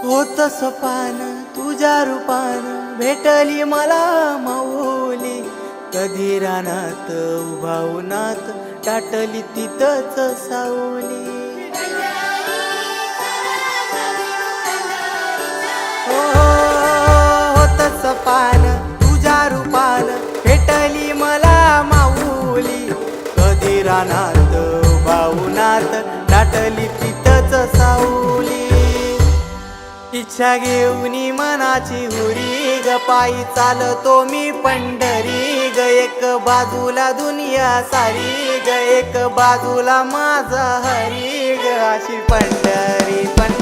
होत सपान तुझ्या रूपान भेटली मला माऊली, कधी रानात उभा उन्हात टाटली तिथंच सावली. हो होत सपान तुझ्या रूपान भेटली मला माऊली, कधी रानात उभा उन्हात टाटली तिथंच सावली. इच्छा घेऊनी मनाची हुरी ग पायी चालतो मी पंढरी ग, एक बाजूला दुनिया सारी ग, एक बाजूला माझा हरी ग, अशी पंढरी पंढरी.